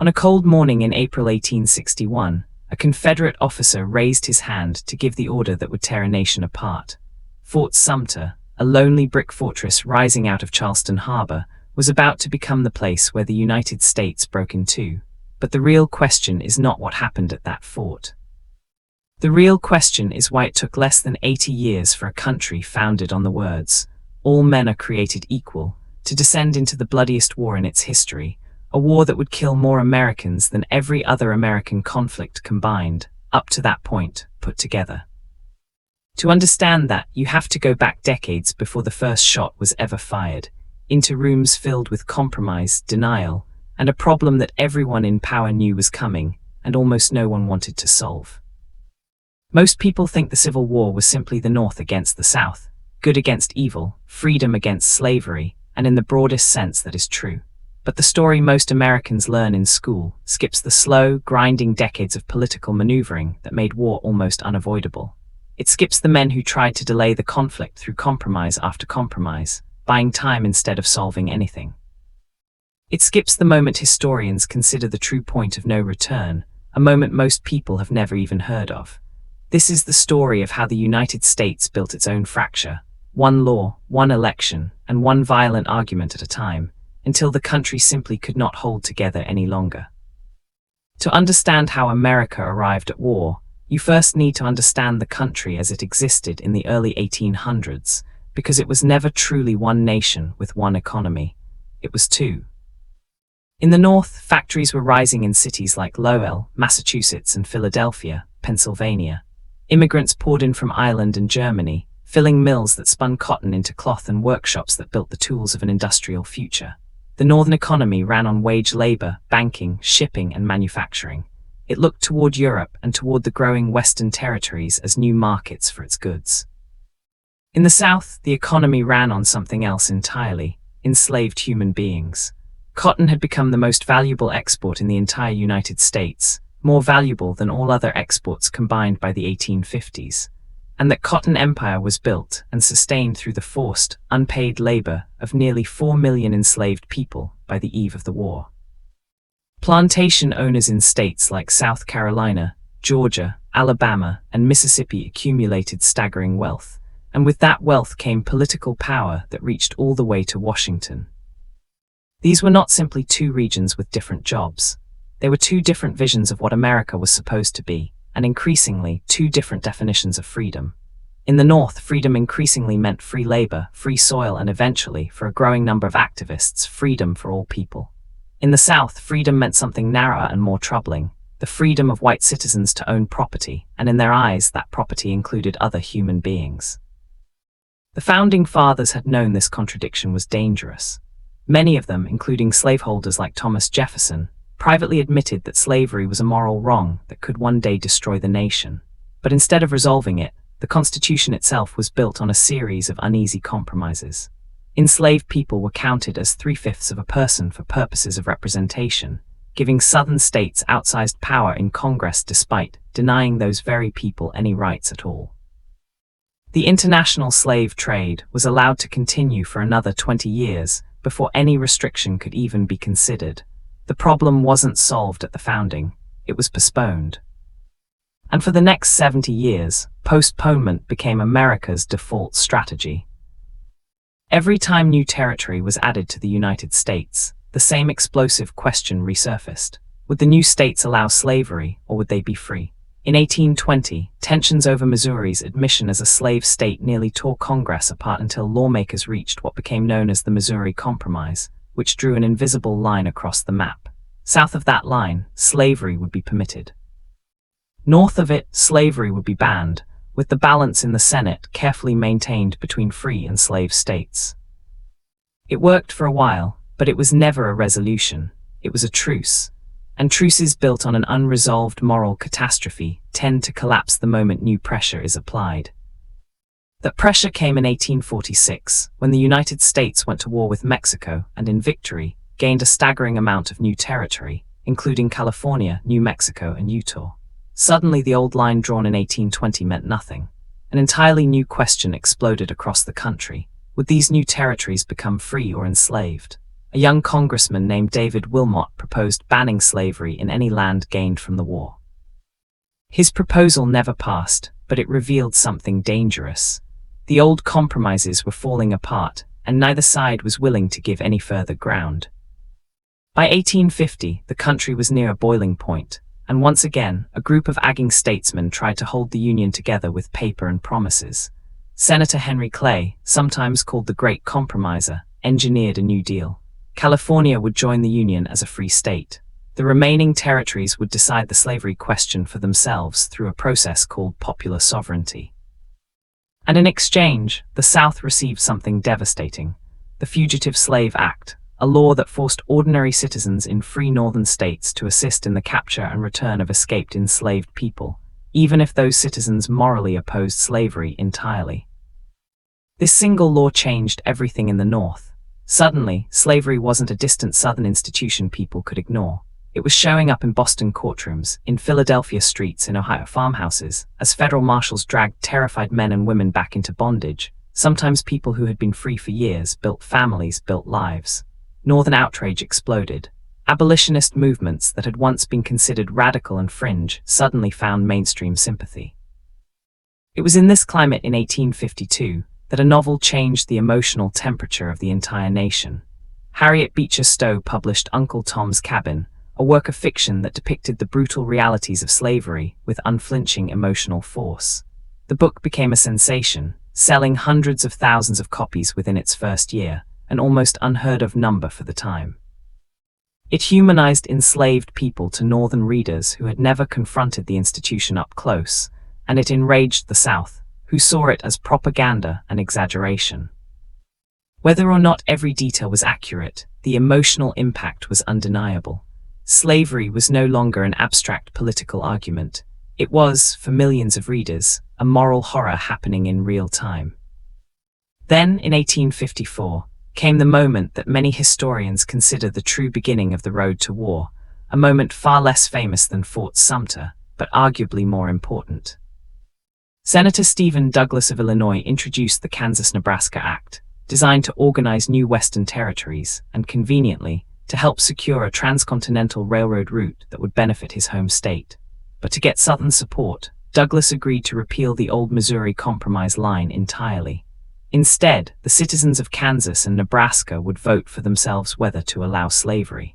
On a cold morning in April 1861, a Confederate officer raised his hand to give the order that would tear a nation apart. Fort Sumter, a lonely brick fortress rising out of Charleston Harbor, was about to become the place where the United States broke in two. But the real question is not what happened at that fort. The real question is why it took less than 80 years for a country founded on the words, "All men are created equal," to descend into the bloodiest war in its history, a war that would kill more Americans than every other American conflict combined, up to that point, put together. To understand that, you have to go back decades before the first shot was ever fired, into rooms filled with compromise, denial, and a problem that everyone in power knew was coming, and almost no one wanted to solve. Most people think the Civil War was simply the North against the South, good against evil, freedom against slavery, and in the broadest sense that is true. But the story most Americans learn in school skips the slow, grinding decades of political maneuvering that made war almost unavoidable. It skips the men who tried to delay the conflict through compromise after compromise, buying time instead of solving anything. It skips the moment historians consider the true point of no return, a moment most people have never even heard of. This is the story of how the United States built its own fracture, one law, one election, and one violent argument at a time, until the country simply could not hold together any longer. To understand how America arrived at war, you first need to understand the country as it existed in the early 1800s, because it was never truly one nation with one economy. It was two. In the North, factories were rising in cities like Lowell, Massachusetts, and Philadelphia, Pennsylvania. Immigrants poured in from Ireland and Germany, filling mills that spun cotton into cloth and workshops that built the tools of an industrial future. The northern economy ran on wage labor, banking, shipping, and manufacturing. It looked toward Europe and toward the growing Western territories as new markets for its goods. In the South, the economy ran on something else entirely: enslaved human beings. Cotton had become the most valuable export in the entire United States, more valuable than all other exports combined by the 1850s, and that cotton empire was built and sustained through the forced, unpaid labor of nearly 4 million enslaved people by the eve of the war. Plantation owners in states like South Carolina, Georgia, Alabama, and Mississippi accumulated staggering wealth, and with that wealth came political power that reached all the way to Washington. These were not simply two regions with different jobs. They were two different visions of what America was supposed to be, and increasingly, two different definitions of freedom. In the North, freedom increasingly meant free labor, free soil, and eventually, for a growing number of activists, freedom for all people. In the South, freedom meant something narrower and more troubling: the freedom of white citizens to own property, and in their eyes, that property included other human beings. The Founding Fathers had known this contradiction was dangerous. Many of them, including slaveholders like Thomas Jefferson, privately admitted that slavery was a moral wrong that could one day destroy the nation. But instead of resolving it, the Constitution itself was built on a series of uneasy compromises. Enslaved people were counted as 3/5 of a person for purposes of representation, giving Southern states outsized power in Congress despite denying those very people any rights at all. The international slave trade was allowed to continue for another 20 years before any restriction could even be considered. The problem wasn't solved at the founding, it was postponed. And for the next 70 years, postponement became America's default strategy. Every time new territory was added to the United States, the same explosive question resurfaced: would the new states allow slavery, or would they be free? In 1820, tensions over Missouri's admission as a slave state nearly tore Congress apart until lawmakers reached what became known as the Missouri Compromise, which drew an invisible line across the map. South of that line, slavery would be permitted. North of it, slavery would be banned, with the balance in the Senate carefully maintained between free and slave states. It worked for a while, but it was never a resolution. It was a truce. And truces built on an unresolved moral catastrophe tend to collapse the moment new pressure is applied. That pressure came in 1846, when the United States went to war with Mexico and in victory, gained a staggering amount of new territory, including California, New Mexico, and Utah. Suddenly the old line drawn in 1820 meant nothing. An entirely new question exploded across the country: would these new territories become free or enslaved? a young congressman named David Wilmot proposed banning slavery in any land gained from the war. His proposal never passed, but it revealed something dangerous. The old compromises were falling apart, and neither side was willing to give any further ground. By 1850, the country was near a boiling point, and once again, a group of agging statesmen tried to hold the Union together with paper and promises. Senator Henry Clay, sometimes called the Great Compromiser, engineered a New Deal. California would join the Union as a free state. The remaining territories would decide the slavery question for themselves through a process called popular sovereignty. And in exchange, the South received something devastating: the Fugitive Slave Act, a law that forced ordinary citizens in free northern states to assist in the capture and return of escaped enslaved people, even if those citizens morally opposed slavery entirely. This single law changed everything in the North. Suddenly, slavery wasn't a distant Southern institution people could ignore. It was showing up in Boston courtrooms, in Philadelphia streets, in Ohio farmhouses, as federal marshals dragged terrified men and women back into bondage. Sometimes people who had been free for years built families, built lives. Northern outrage exploded. Abolitionist movements that had once been considered radical and fringe suddenly found mainstream sympathy. It was in this climate in 1852 that a novel changed the emotional temperature of the entire nation. Harriet Beecher Stowe published Uncle Tom's Cabin, a work of fiction that depicted the brutal realities of slavery with unflinching emotional force. The book became a sensation, selling hundreds of thousands of copies within its first year, an almost unheard-of number for the time. It humanized enslaved people to Northern readers who had never confronted the institution up close, and it enraged the South, who saw it as propaganda and exaggeration. Whether or not every detail was accurate, the emotional impact was undeniable. Slavery was no longer an abstract political argument. It was, for millions of readers, a moral horror happening in real time. Then, in 1854, came the moment that many historians consider the true beginning of the road to war, a moment far less famous than Fort Sumter, but arguably more important. Senator Stephen Douglas of Illinois introduced the Kansas-Nebraska Act, designed to organize new Western territories and, conveniently, to help secure a transcontinental railroad route that would benefit his home state. But to get Southern support, Douglas agreed to repeal the old Missouri Compromise line entirely. Instead, the citizens of Kansas and Nebraska would vote for themselves whether to allow slavery.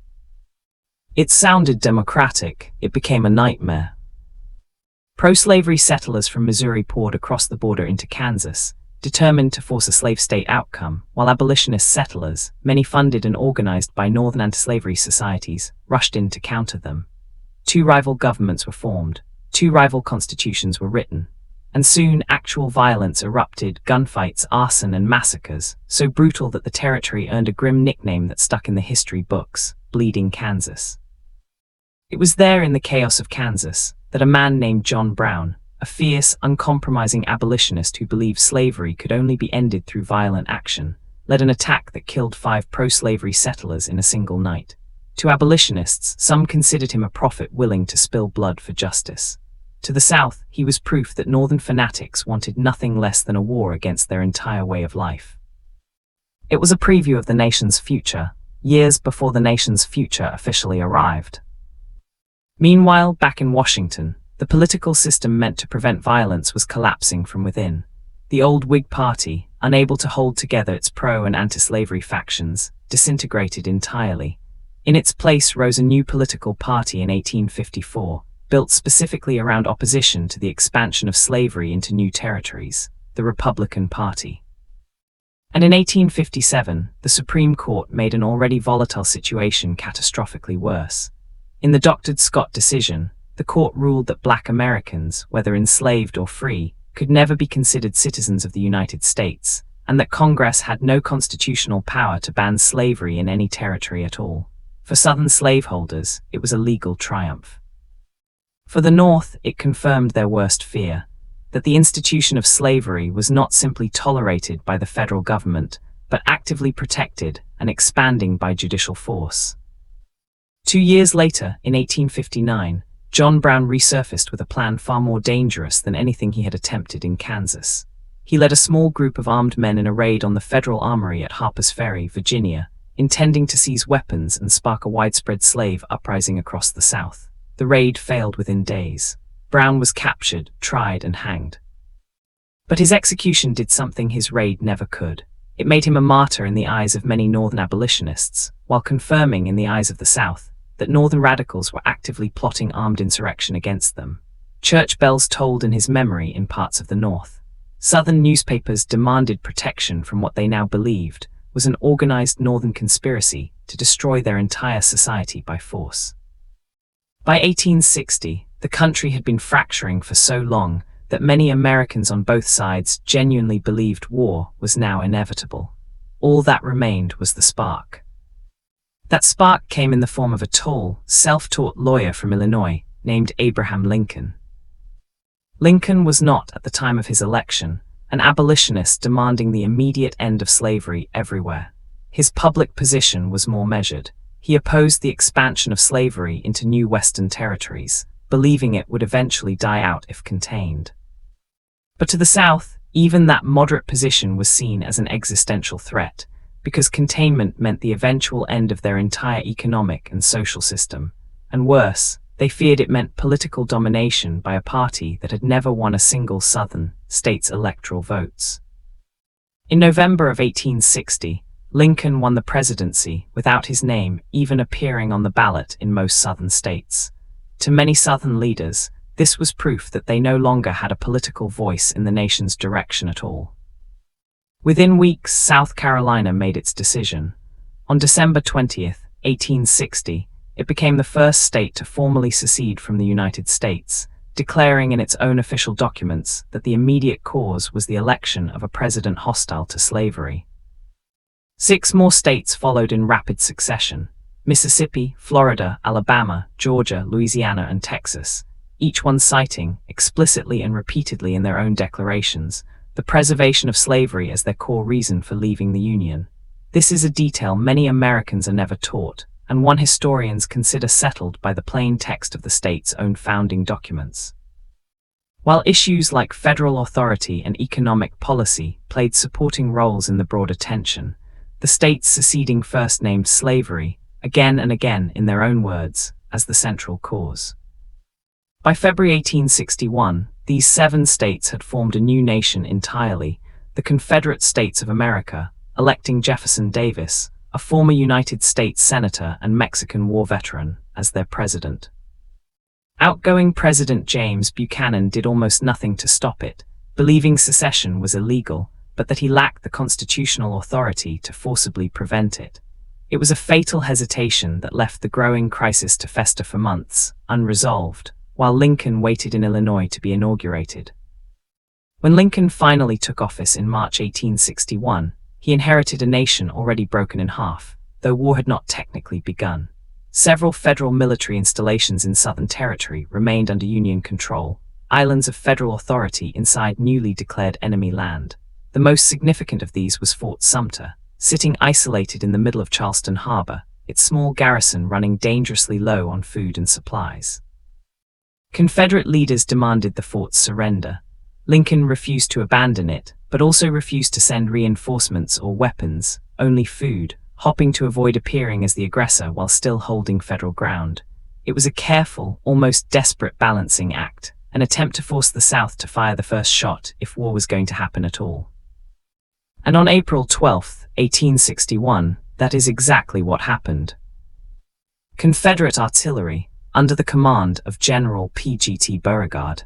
It sounded democratic. It became a nightmare. Pro-slavery settlers from Missouri poured across the border into Kansas, determined to force a slave state outcome, while abolitionist settlers, many funded and organized by Northern anti-slavery societies, rushed in to counter them. Two rival governments were formed, two rival constitutions were written, and soon actual violence erupted: gunfights, arson, and massacres, so brutal that the territory earned a grim nickname that stuck in the history books: Bleeding Kansas. It was there, in the chaos of Kansas, that a man named John Brown, a fierce, uncompromising abolitionist who believed slavery could only be ended through violent action, led an attack that killed 5 pro-slavery settlers in a single night. To abolitionists, some considered him a prophet willing to spill blood for justice. To the South, he was proof that Northern fanatics wanted nothing less than a war against their entire way of life. It was a preview of the nation's future, years before the nation's future officially arrived. Meanwhile, back in Washington, the political system meant to prevent violence was collapsing from within. The old Whig Party, unable to hold together its pro- and anti-slavery factions, disintegrated entirely. In its place rose a new political party in 1854, built specifically around opposition to the expansion of slavery into new territories, the Republican Party. And in 1857, the Supreme Court made an already volatile situation catastrophically worse. In the Dr. Scott decision, the court ruled that Black Americans, whether enslaved or free, could never be considered citizens of the United States, and that Congress had no constitutional power to ban slavery in any territory at all. For Southern slaveholders, it was a legal triumph. For the North, it confirmed their worst fear, that the institution of slavery was not simply tolerated by the federal government, but actively protected and expanding by judicial force. 2 years later, in 1859, John Brown resurfaced with a plan far more dangerous than anything he had attempted in Kansas. He led a small group of armed men in a raid on the federal armory at Harper's Ferry, Virginia, intending to seize weapons and spark a widespread slave uprising across the South. The raid failed within days. Brown was captured, tried, and hanged. But his execution did something his raid never could. It made him a martyr in the eyes of many Northern abolitionists, while confirming in the eyes of the South that Northern radicals were actively plotting armed insurrection against them. Church bells tolled in his memory in parts of the North. Southern newspapers demanded protection from what they now believed was an organized Northern conspiracy to destroy their entire society by force. By 1860, the country had been fracturing for so long that many Americans on both sides genuinely believed war was now inevitable. All that remained was the spark. That spark came in the form of a tall, self-taught lawyer from Illinois named Abraham Lincoln. Lincoln was not, at the time of his election, an abolitionist demanding the immediate end of slavery everywhere. His public position was more measured. He opposed the expansion of slavery into new Western territories, believing it would eventually die out if contained. But to the South, even that moderate position was seen as an existential threat, because containment meant the eventual end of their entire economic and social system. And worse, they feared it meant political domination by a party that had never won a single Southern state's electoral votes. In November of 1860, Lincoln won the presidency without his name even appearing on the ballot in most Southern states. To many Southern leaders, this was proof that they no longer had a political voice in the nation's direction at all. Within weeks, South Carolina made its decision. On December 20th, 1860, it became the first state to formally secede from the United States, declaring in its own official documents that the immediate cause was the election of a president hostile to slavery. 6 more states followed in rapid succession: Mississippi, Florida, Alabama, Georgia, Louisiana, and Texas, each one citing, explicitly and repeatedly in their own declarations, the preservation of slavery as their core reason for leaving the Union. This is a detail many Americans are never taught, and one historians consider settled by the plain text of the state's own founding documents. While issues like federal authority and economic policy played supporting roles in the broader tension, the states seceding first named slavery, again and again in their own words, as the central cause. By February 1861, these 7 states had formed a new nation entirely, the Confederate States of America, electing Jefferson Davis, a former United States Senator and Mexican War veteran, as their president. Outgoing President James Buchanan did almost nothing to stop it, believing secession was illegal, but that he lacked the constitutional authority to forcibly prevent it. It was a fatal hesitation that left the growing crisis to fester for months, unresolved, while Lincoln waited in Illinois to be inaugurated. When Lincoln finally took office in March 1861, he inherited a nation already broken in half, though war had not technically begun. Several federal military installations in Southern Territory remained under Union control, islands of federal authority inside newly declared enemy land. The most significant of these was Fort Sumter, sitting isolated in the middle of Charleston Harbor, its small garrison running dangerously low on food and supplies. Confederate leaders demanded the fort's surrender. Lincoln refused to abandon it, but also refused to send reinforcements or weapons, only food, hoping to avoid appearing as the aggressor while still holding federal ground. It was a careful, almost desperate balancing act, an attempt to force the South to fire the first shot if war was going to happen at all. And on April 12, 1861, that is exactly what happened. Confederate artillery, under the command of General P.G.T. Beauregard,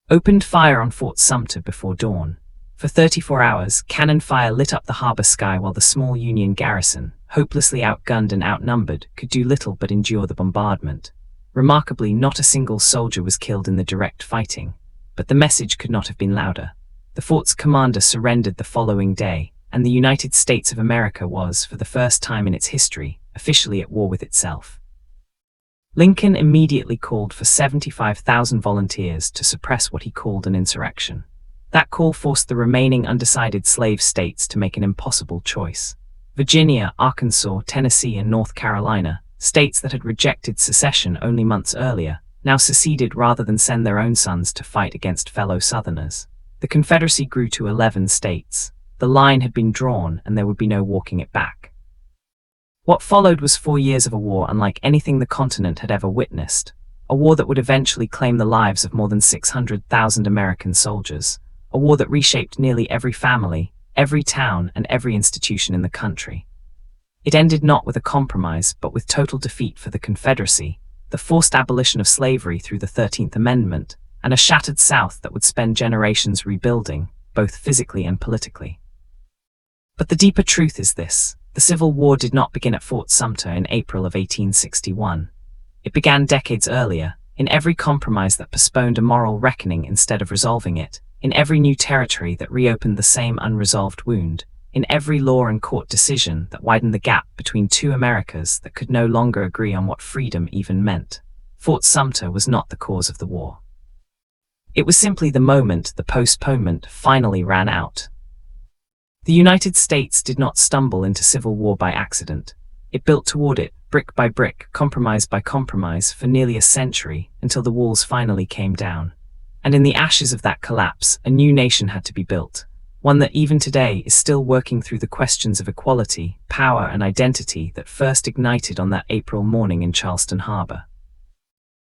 opened fire on Fort Sumter before dawn. For 34 hours, cannon fire lit up the harbor sky while the small Union garrison, hopelessly outgunned and outnumbered, could do little but endure the bombardment. Remarkably, not a single soldier was killed in the direct fighting, but the message could not have been louder. The fort's commander surrendered the following day, and the United States of America was, for the first time in its history, officially at war with itself. Lincoln immediately called for 75,000 volunteers to suppress what he called an insurrection. That call forced the remaining undecided slave states to make an impossible choice. Virginia, Arkansas, Tennessee, and North Carolina, states that had rejected secession only months earlier, now seceded rather than send their own sons to fight against fellow Southerners. The Confederacy grew to 11 states. The line had been drawn, and there would be no walking it back. What followed was 4 years of a war unlike anything the continent had ever witnessed, a war that would eventually claim the lives of more than 600,000 American soldiers, a war that reshaped nearly every family, every town, and every institution in the country. It ended not with a compromise, but with total defeat for the Confederacy, the forced abolition of slavery through the 13th Amendment, and a shattered South that would spend generations rebuilding, both physically and politically. But the deeper truth is this: the Civil War did not begin at Fort Sumter in April of 1861. It began decades earlier, in every compromise that postponed a moral reckoning instead of resolving it, in every new territory that reopened the same unresolved wound, in every law and court decision that widened the gap between two Americas that could no longer agree on what freedom even meant. Fort Sumter was not the cause of the war. It was simply the moment the postponement finally ran out. The United States did not stumble into civil war by accident. It built toward it, brick by brick, compromise by compromise, for nearly a century, until the walls finally came down. And in the ashes of that collapse, a new nation had to be built, one that even today is still working through the questions of equality, power, and identity that first ignited on that April morning in Charleston Harbor.